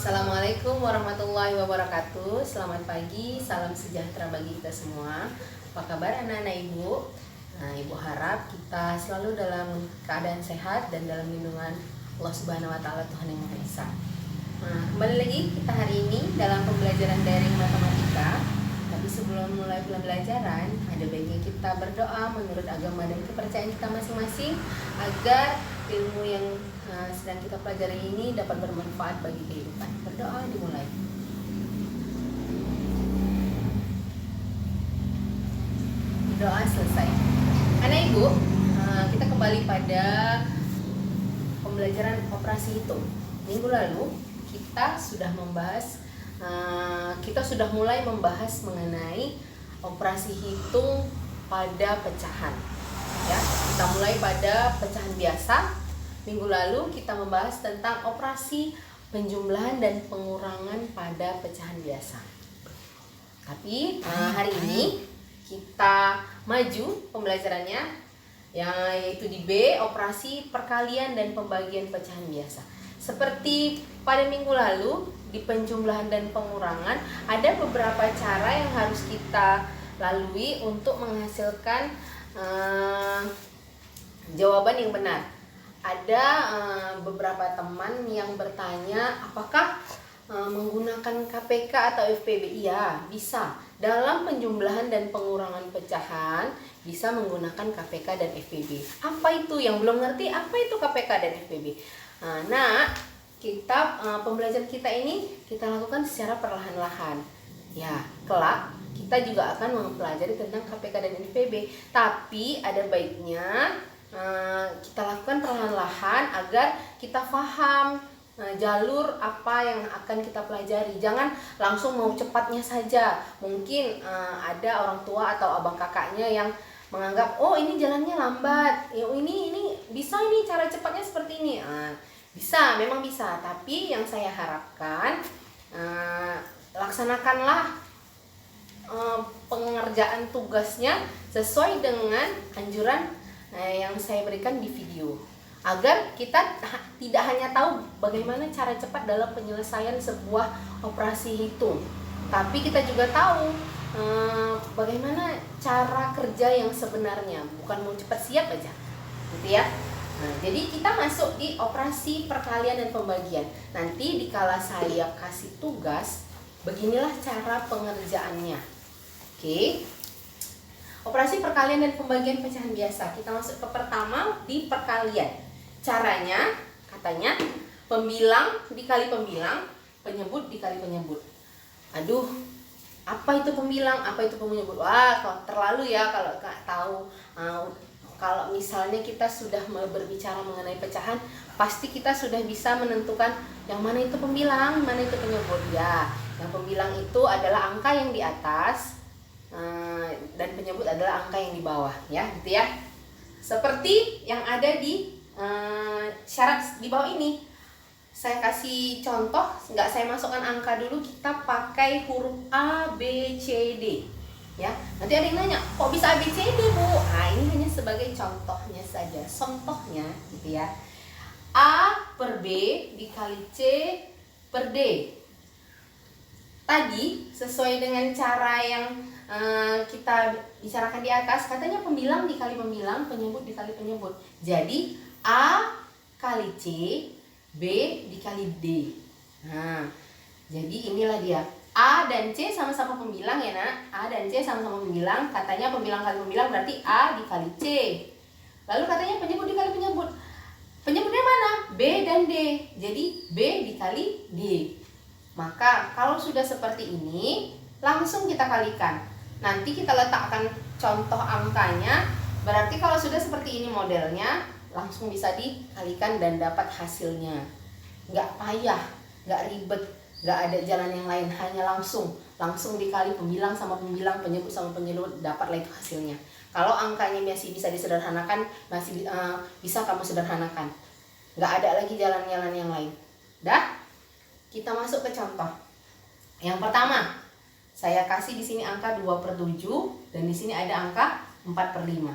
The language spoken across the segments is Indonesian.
Assalamualaikum warahmatullahi wabarakatuh. Selamat pagi, salam sejahtera bagi kita semua. Apa kabar anak-anak ibu? Ibu harap kita selalu dalam keadaan sehat dan dalam lindungan Allah Subhanahu wa taala, Tuhan yang Maha Esa. Kembali lagi kita hari ini dalam pembelajaran daring matematika. Tapi sebelum mulai pembelajaran, ada baiknya kita berdoa menurut agama dan kepercayaan kita masing-masing agar ilmu yang sedang kita pelajari ini dapat bermanfaat bagi kehidupan. Berdoa dimulai. Doa selesai. Anak ibu, kita kembali pada pembelajaran operasi hitung. Minggu lalu kita sudah mulai membahas mengenai operasi hitung pada pecahan. Ya, kita mulai pada pecahan biasa. Minggu lalu kita membahas tentang operasi penjumlahan dan pengurangan pada pecahan biasa. Tapi hari ini kita maju pembelajarannya, yaitu di B, operasi perkalian dan pembagian pecahan biasa. Seperti pada minggu lalu di penjumlahan dan pengurangan, ada beberapa cara yang harus kita lalui untuk menghasilkan jawaban yang benar. Ada beberapa teman yang bertanya apakah menggunakan KPK atau FPB. Iya, bisa. Dalam penjumlahan dan pengurangan pecahan bisa menggunakan KPK dan FPB. Apa itu? Yang belum ngerti apa itu KPK dan FPB? Pembelajaran kita ini kita lakukan secara perlahan-lahan. Ya, kelak kita juga akan mempelajari tentang KPK dan FPB. Tapi ada baiknya kita lakukan perlahan-lahan agar kita paham jalur apa yang akan kita pelajari. Jangan langsung mau cepatnya saja. Mungkin ada orang tua atau abang kakaknya yang menganggap, oh ini jalannya lambat, ini bisa, ini cara cepatnya seperti ini. Bisa, memang bisa. Tapi yang saya harapkan, laksanakanlah pengerjaan tugasnya sesuai dengan anjuran yang saya berikan di video, agar kita tidak hanya tahu bagaimana cara cepat dalam penyelesaian sebuah operasi hitung, tapi kita juga tahu bagaimana cara kerja yang sebenarnya, bukan mau cepat siap aja, gitu ya. Jadi kita masuk di operasi perkalian dan pembagian. Nanti dikala saya kasih tugas, beginilah cara pengerjaannya. Oke. Operasi perkalian dan pembagian pecahan biasa. Kita masuk ke pertama di perkalian. Caranya katanya pembilang dikali pembilang, penyebut dikali penyebut. Aduh, apa itu pembilang, apa itu penyebut? Wah, terlalu ya kalau nggak tahu. Kalau misalnya kita sudah berbicara mengenai pecahan, pasti kita sudah bisa menentukan yang mana itu pembilang, mana itu penyebut. Ya, yang pembilang itu adalah angka yang di atas, dan penyebut adalah angka yang di bawah, ya, gitu ya. Seperti yang ada di syarat di bawah ini. Saya kasih contoh, nggak saya masukkan angka dulu, kita pakai huruf A, B, C, D. Ya, nanti ada yang nanya, kok bisa A, B, C, D, Bu? Ini hanya sebagai contohnya saja, contohnya, gitu ya. A per B dikali C per D. Tadi sesuai dengan cara yang kita bicarakan di atas, katanya pembilang dikali pembilang, penyebut dikali penyebut. Jadi A kali C, B dikali D. Jadi inilah dia. A dan C sama-sama pembilang ya nak. A dan C sama-sama pembilang. Katanya pembilang kali pembilang berarti A dikali C. Lalu katanya penyebut dikali penyebut. Penyebutnya mana? B dan D. Jadi B dikali D. Maka kalau sudah seperti ini, langsung kita kalikan. Nanti kita letakkan contoh angkanya. Berarti kalau sudah seperti ini modelnya, langsung bisa dikalikan dan dapat hasilnya. Nggak payah, nggak ribet, nggak ada jalan yang lain. Hanya langsung dikali pembilang sama pembilang, penyebut sama penyebut, dapatlah itu hasilnya. Kalau angkanya masih bisa disederhanakan, masih bisa kamu sederhanakan. Nggak ada lagi jalan-jalan yang lain. Dah, kita masuk ke contoh. Yang pertama, saya kasih di sini angka 2/7 dan di sini ada angka 4/5.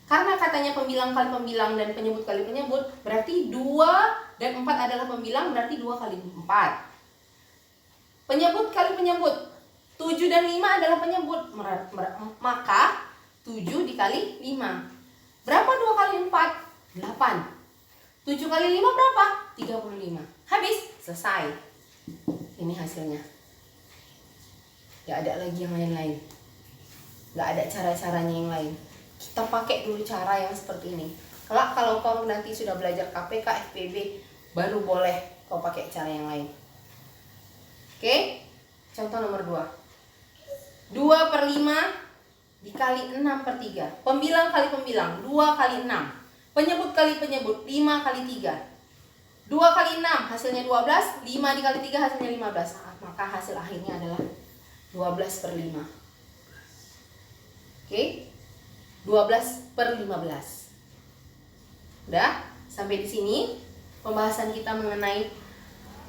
Karena katanya pembilang kali pembilang dan penyebut kali penyebut, berarti 2 dan 4 adalah pembilang, berarti 2 kali 4. Penyebut kali penyebut. 7 dan 5 adalah penyebut. Maka 7 dikali 5. Berapa 2 kali 4? 8. 7 kali 5 berapa? 35. Habis, selesai. Ini hasilnya. Gak ada lagi yang lain-lain. Gak ada cara-caranya yang lain. Kita pakai dulu cara yang seperti ini. Kalau kau nanti sudah belajar KPK, FPB, baru boleh kau pakai cara yang lain. Oke? Contoh nomor 2. 2 per 5 dikali 6 per 3. Pembilang kali pembilang. 2 kali 6. Penyebut kali penyebut. 5 kali 3. 2 kali 6 hasilnya 12. 5 dikali 3 hasilnya 15. Maka hasil akhirnya adalah 12 per 5. Oke? 12 per 15. Udah? Sampai di sini pembahasan kita mengenai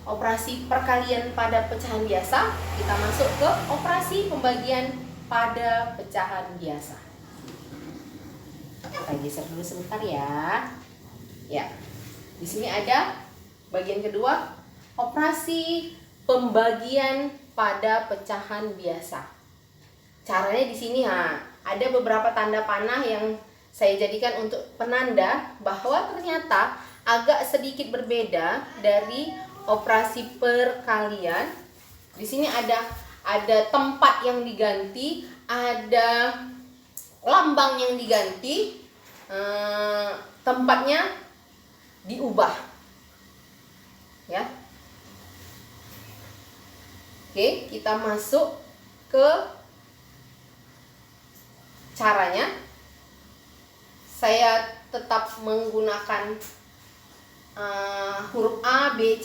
operasi perkalian pada pecahan biasa. Kita masuk ke operasi pembagian pada pecahan biasa. Kita geser dulu sebentar ya. Ya. Di sini ada bagian kedua, operasi pembagian pada pecahan biasa. Caranya di sini ada beberapa tanda panah yang saya jadikan untuk penanda bahwa ternyata agak sedikit berbeda dari operasi perkalian. Di sini ada tempat yang diganti, ada lambang yang diganti, tempatnya diubah. Ya. Oke, kita masuk ke caranya. Saya tetap menggunakan huruf A, B,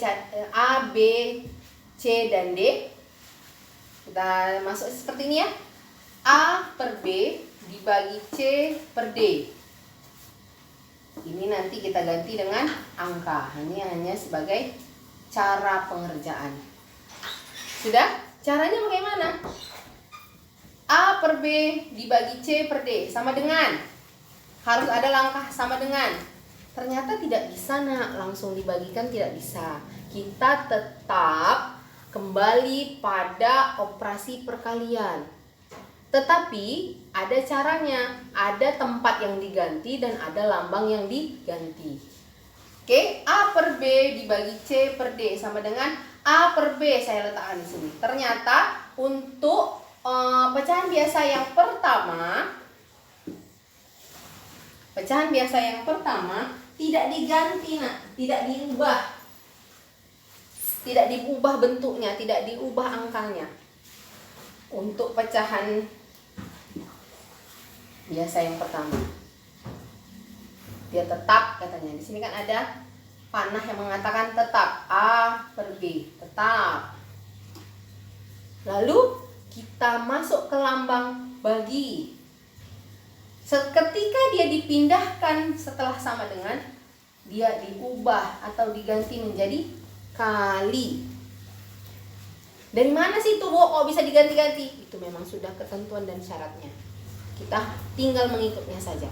C, dan D. Kita masuk seperti ini ya. A per B dibagi C per D. Ini nanti kita ganti dengan angka. Ini hanya sebagai cara pengerjaan. Sudah? Caranya bagaimana? A per B dibagi C per D sama dengan, harus ada langkah sama dengan. Ternyata tidak bisa langsung dibagikan, tidak bisa. Kita tetap kembali pada operasi perkalian. Tetapi ada caranya, ada tempat yang diganti dan ada lambang yang diganti. Oke, A per B dibagi C per D sama dengan A per B saya letakkan di sini. Ternyata untuk pecahan biasa yang pertama tidak diganti, tidak diubah. Tidak diubah bentuknya, tidak diubah angkanya. Untuk pecahan biasa yang pertama, dia tetap katanya. Di sini kan ada panah yang mengatakan tetap, A per B, tetap. Lalu kita masuk ke lambang bagi. Ketika dia dipindahkan setelah sama dengan, dia diubah atau diganti menjadi kali. Dari mana sih itu kok bisa diganti-ganti? Itu memang sudah ketentuan dan syaratnya. Kita tinggal mengikutnya saja.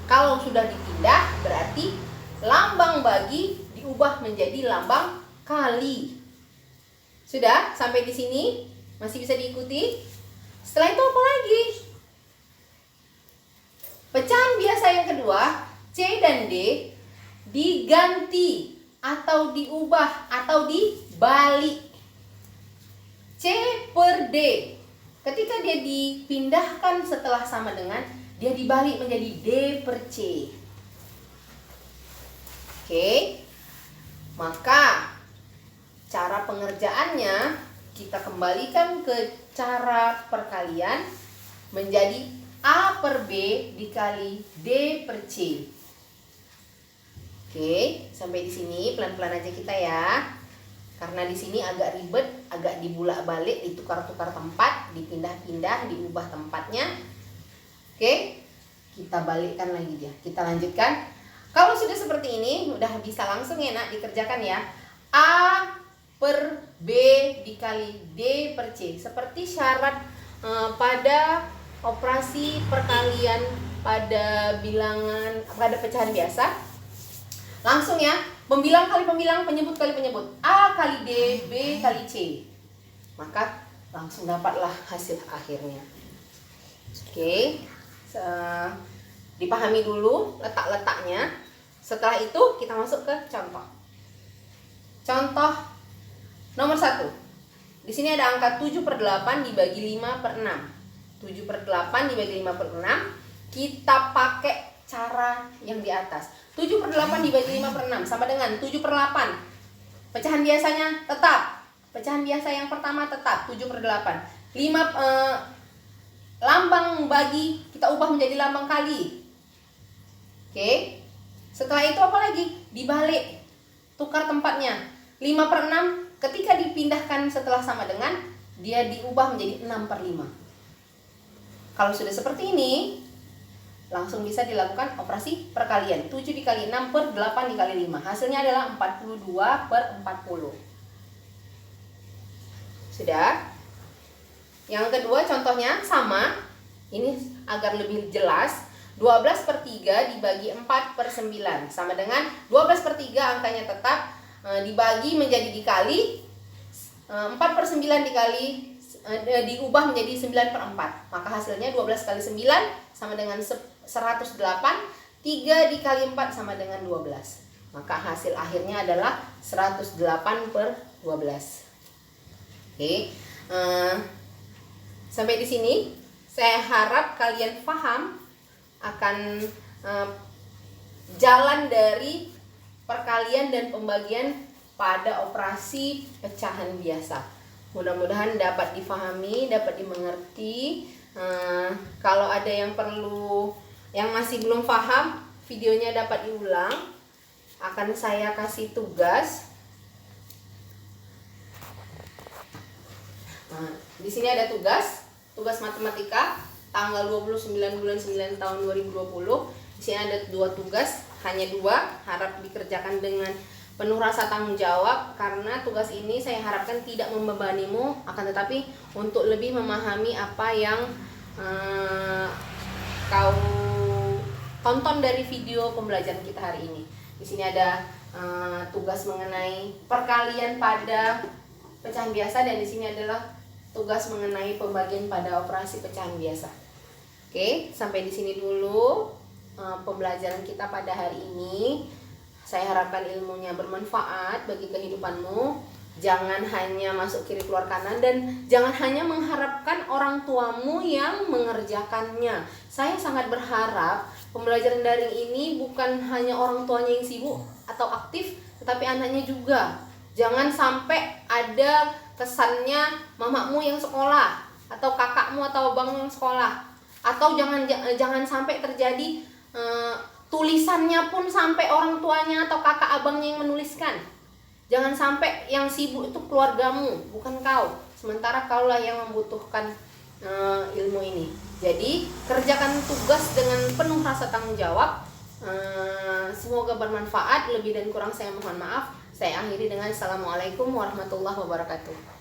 Kalau sudah dipindah, berarti lambang bagi diubah menjadi lambang kali. Sudah? Sampai di sini? Masih bisa diikuti? Setelah itu apa lagi? Pecahan biasa yang kedua, C dan D diganti atau diubah atau dibalik. C per D. Ketika dia dipindahkan setelah sama dengan, dia dibalik menjadi D per C. Oke. Maka cara pengerjaannya kita kembalikan ke cara perkalian menjadi A per B dikali D per C. Oke, sampai di sini pelan-pelan aja kita ya. Karena di sini agak ribet, agak dibulak-balik, ditukar-tukar tempat, dipindah-pindah, diubah tempatnya. Oke, kita balikkan lagi dia. Kita lanjutkan. Kalau sudah seperti ini, udah bisa langsung ya nak dikerjakan ya. A per B dikali D per C. Seperti syarat pada operasi perkalian pada bilangan, pada pecahan biasa. Langsung ya, pembilang kali pembilang, penyebut kali penyebut. A kali D, B kali C. maka langsung dapatlah hasil akhirnya. Oke, dipahami dulu letak-letaknya. Setelah itu kita masuk ke contoh. Contoh nomor 1. Di sini ada angka 7/8 dibagi 5/6. 7/8 dibagi 5/6. Kita pakai cara yang di atas. 7/8 dibagi 5/6 sama dengan 7/8. Pecahan biasanya tetap. Pecahan biasa yang pertama tetap 7/8. 5 lambang bagi kita ubah menjadi lambang kali. Oke. Setelah itu apa lagi? Dibalik. Tukar tempatnya. 5/6 ketika dipindahkan setelah sama dengan, dia diubah menjadi 6/5. Kalau sudah seperti ini, langsung bisa dilakukan operasi perkalian. 7 dikali 6 per 8 dikali 5. Hasilnya adalah 42/40. Sudah. Yang kedua contohnya sama. Ini agar lebih jelas. 12/3 dibagi 4/9 sama dengan 12/3 angkanya tetap, dibagi menjadi dikali, 4/9 dikali diubah menjadi 9/4. Maka hasilnya 12 kali 9 sama dengan 108. 3 dikali 4 sama dengan 12. Maka hasil akhirnya adalah 108/12. Oke. Sampai di sini saya harap kalian paham akan jalan dari perkalian dan pembagian pada operasi pecahan biasa. Mudah-mudahan dapat difahami, dapat dimengerti. Kalau ada yang perlu, yang masih belum paham, videonya dapat diulang. Akan saya kasih tugas. Di sini ada tugas matematika tanggal 29 bulan 9 tahun 2020. Di sini ada 2 tugas, hanya 2, harap dikerjakan dengan penuh rasa tanggung jawab, karena tugas ini saya harapkan tidak membebanimu, akan tetapi untuk lebih memahami apa yang kau tonton dari video pembelajaran kita hari ini. Di sini ada tugas mengenai perkalian pada pecahan biasa, dan di sini adalah tugas mengenai pembagian pada operasi pecahan biasa. Oke, sampai di sini dulu pembelajaran kita pada hari ini. Saya harapkan ilmunya bermanfaat bagi kehidupanmu. Jangan hanya masuk kiri keluar kanan, dan jangan hanya mengharapkan orang tuamu yang mengerjakannya. Saya sangat berharap pembelajaran daring ini bukan hanya orang tuanya yang sibuk atau aktif, tetapi anaknya juga. Jangan sampai ada kesannya mamamu yang sekolah, atau kakakmu atau abangmu yang sekolah, atau jangan sampai terjadi tulisannya pun sampai orang tuanya atau kakak abangnya yang menuliskan. Jangan sampai yang sibuk itu keluargamu, bukan kau. Sementara kaulah yang membutuhkan ilmu ini. Jadi kerjakan tugas dengan penuh rasa tanggung jawab. Semoga bermanfaat. Lebih dan kurang saya mohon maaf. Saya akhiri dengan Assalamualaikum warahmatullahi wabarakatuh.